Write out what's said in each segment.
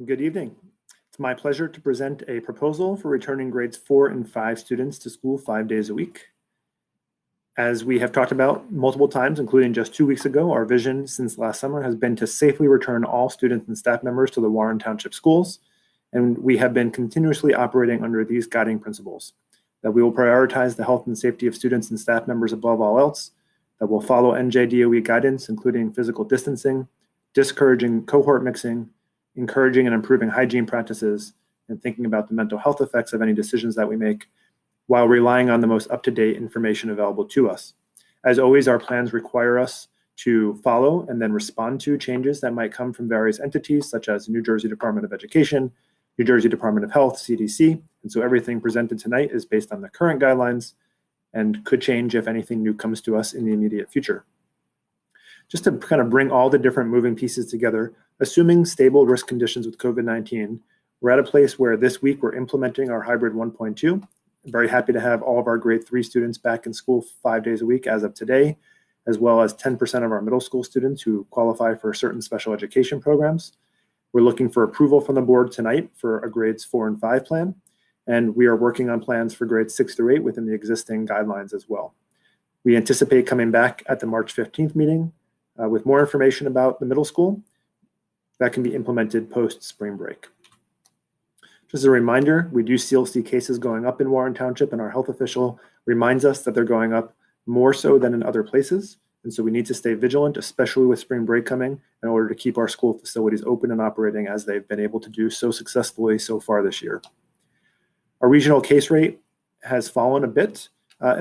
Good evening. It's my pleasure to present a proposal for returning grades 4 and 5 students to school 5 days a week. As we have talked about multiple times, including just 2 weeks ago, our vision since last summer has been to safely return all students and staff members to the Warren Township schools, and we have been continuously operating under these guiding principles: that we will prioritize the health and safety of students and staff members above all else, that we'll follow NJDOE guidance, including physical distancing, discouraging cohort mixing, encouraging and improving hygiene practices, and thinking about the mental health effects of any decisions that we make, while relying on the most up-to-date information available to us. As always, our plans require us to follow and then respond to changes that might come from various entities such as New Jersey Department of Education, New Jersey Department of Health, CDC, and so everything presented tonight is based on the current guidelines and could change if anything new comes to us in the immediate future. Just to kind of bring all the different moving pieces together, assuming stable risk conditions with COVID-19, we're at a place where this week we're implementing our hybrid 1.2. I'm very happy to have all of our grade 3 students back in school 5 days a week as of today, as well as 10% of our middle school students who qualify for certain special education programs. We're looking for approval from the board tonight for a grades 4 and 5 plan, and we are working on plans for grades 6 through 8 within the existing guidelines as well. We anticipate coming back at the March 15th meeting with more information about the middle school that can be implemented post-spring break. Just as a reminder, we do still see cases going up in Warren Township, and our health official reminds us that they're going up more so than in other places. And so we need to stay vigilant, especially with spring break coming, in order to keep our school facilities open and operating as they've been able to do so successfully so far this year. Our regional case rate has fallen a bit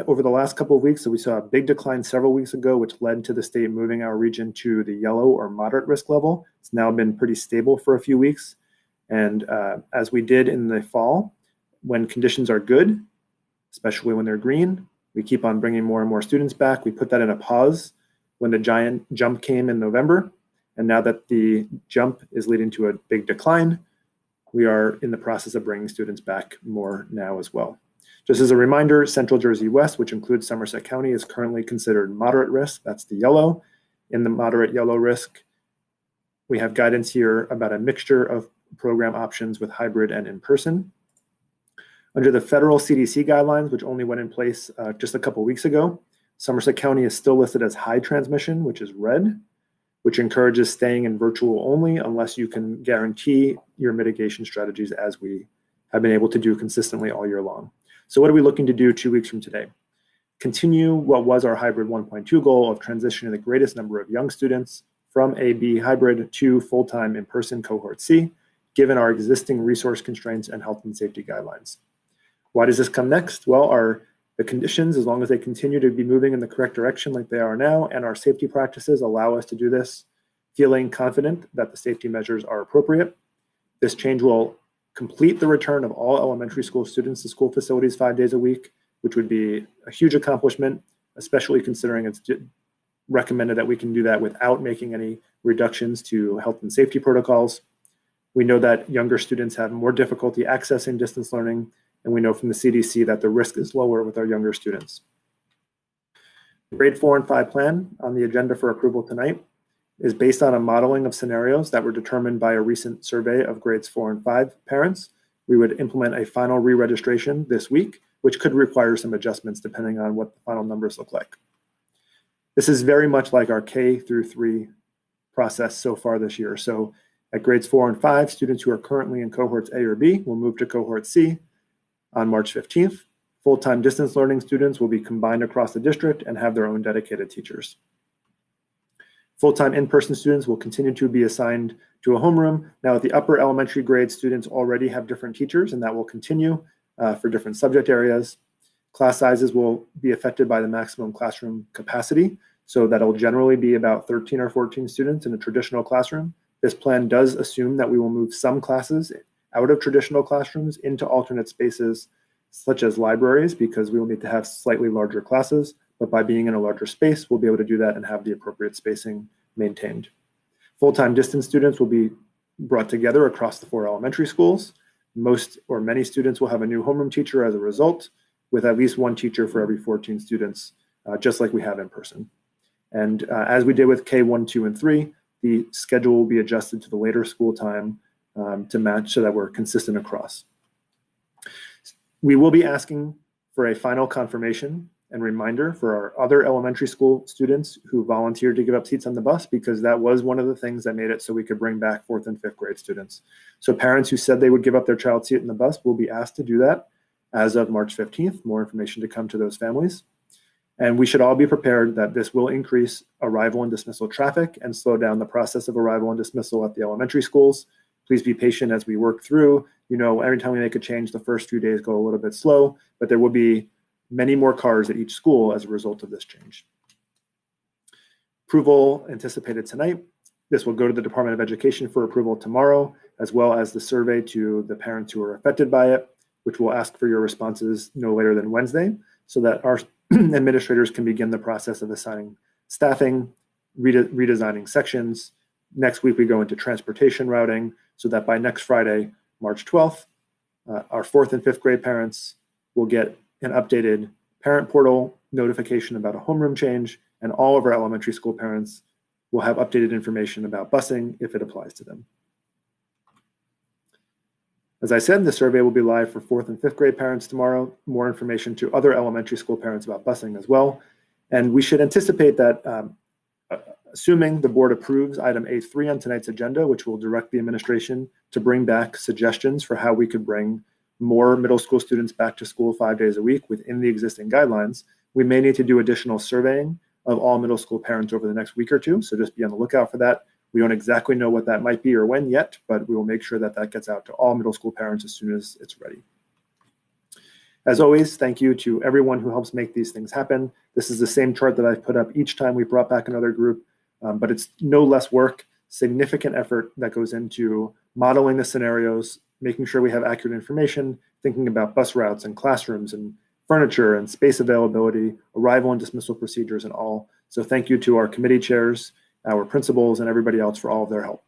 over the last couple of weeks. So we saw a big decline several weeks ago, which led to the state moving our region to the yellow or moderate risk level. It's now been pretty stable for a few weeks. And as we did in the fall, when conditions are good, especially when they're green, we keep on bringing more and more students back. We put that in a pause when the giant jump came in November. And now that the jump is leading to a big decline, we are in the process of bringing students back more now as well. Just as a reminder, Central Jersey West, which includes Somerset County, is currently considered moderate risk. That's the yellow. In the moderate yellow risk, we have guidance here about a mixture of program options with hybrid and in-person. Under the federal CDC guidelines, which only went in place just a couple weeks ago, Somerset County is still listed as high transmission, which is red, which encourages staying in virtual only unless you can guarantee your mitigation strategies, as we have been able to do consistently all year long. So what are we looking to do 2 weeks from today? Continue what was our hybrid 1.2 goal of transitioning the greatest number of young students from A/B hybrid to full-time in-person cohort C, given our existing resource constraints and health and safety guidelines. Why does this come next? Well, the conditions, as long as they continue to be moving in the correct direction like they are now, and our safety practices allow us to do this, feeling confident that the safety measures are appropriate. This change will complete the return of all elementary school students to school facilities 5 days a week, which would be a huge accomplishment, especially considering it's recommended that we can do that without making any reductions to health and safety protocols. We know that younger students have more difficulty accessing distance learning, and we know from the CDC that the risk is lower with our younger students. The grade 4 and 5 plan on the agenda for approval tonight is based on a modeling of scenarios that were determined by a recent survey of grades 4 and 5 parents. We would implement a final re-registration this week, which could require some adjustments depending on what the final numbers look like. This is very much like our K through 3 process so far this year. So at grades 4 and 5, students who are currently in cohorts A or B will move to cohort C on March 15th. Full-time distance learning students will be combined across the district and have their own dedicated teachers. Full-time in-person students will continue to be assigned to a homeroom. Now at the upper elementary grade, students already have different teachers, and that will continue for different subject areas. Class sizes will be affected by the maximum classroom capacity, so that'll generally be about 13 or 14 students in a traditional classroom. This plan does assume that we will move some classes out of traditional classrooms into alternate spaces, such as libraries, because we will need to have slightly larger classes. But by being in a larger space, we'll be able to do that and have the appropriate spacing maintained. Full-time distance students will be brought together across the 4 elementary schools. Most or many students will have a new homeroom teacher as a result, with at least 1 teacher for every 14 students, just like we have in person. And as we did with K1, 2, and 3, the schedule will be adjusted to the later school time to match so that we're consistent across. We will be asking for a final confirmation and reminder for our other elementary school students who volunteered to give up seats on the bus, because that was one of the things that made it so we could bring back 4th and 5th grade students. So parents who said they would give up their child's seat in the bus will be asked to do that as of March 15th. More information to come to those families. And we should all be prepared that this will increase arrival and dismissal traffic and slow down the process of arrival and dismissal at the elementary schools. Please be patient as we work through. Every time we make a change, the first few days go a little bit slow, but there will be many more cars at each school as a result of this change. Approval anticipated tonight. This will go to the Department of Education for approval tomorrow, as well as the survey to the parents who are affected by it, which will ask for your responses no later than Wednesday, so that our administrators can begin the process of assigning staffing, redesigning sections. Next week, we go into transportation routing, so that by next Friday, March 12th, our 4th and 5th grade parents will get an updated parent portal notification about a homeroom change, and all of our elementary school parents will have updated information about busing if it applies to them. As I said, the survey will be live for 4th and 5th grade parents tomorrow. More information to other elementary school parents about busing as well. And we should anticipate that, assuming the board approves item A3 on tonight's agenda, which will direct the administration to bring back suggestions for how we could bring more middle school students back to school 5 days a week within the existing guidelines, we may need to do additional surveying of all middle school parents over the next week or two. So just be on the lookout for that. We don't exactly know what that might be or when yet, but we will make sure that that gets out to all middle school parents as soon as it's ready. As always, thank you to everyone who helps make these things happen. This is the same chart that I've put up each time we brought back another group, but it's no less work, significant effort that goes into modeling the scenarios, making sure we have accurate information, thinking about bus routes and classrooms and furniture and space availability, arrival and dismissal procedures and all. So thank you to our committee chairs, our principals, and everybody else for all of their help.